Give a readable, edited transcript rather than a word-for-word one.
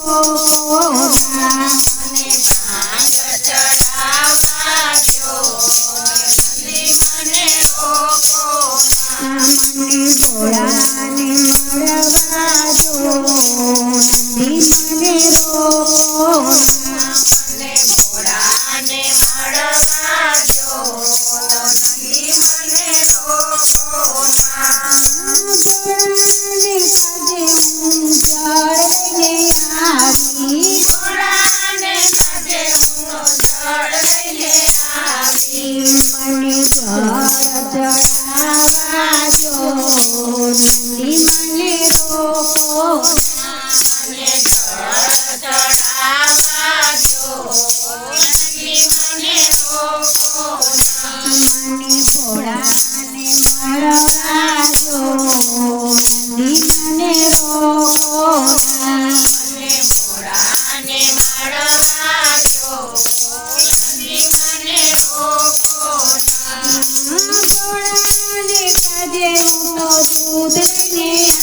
લોકોના મને ભાંગ ચડાવવા દો, નંદી મને રોકો ના. મને ભોળાને મળવા દો, નંદી મને રોકોના. મને ભોળાને મળવા દો, નંદી મને રોકો ના. ભોળાને કાજે હું જળ લઈને આવી, ભોળાને કાજે હું તો જળ લઈને આવી. મને જળ ચડાવવા દો, નંદી મને રોકોના. મને જળ ચડાવવા દો, નંદી મને રોકો ના. મને ભોળાને મળવા દો, નંદી મને રોકોના. મને ભોળાને મળવા દો, નંદી મને રોકો ના. ભોળાને કાજે હું તો દૂધ લઈને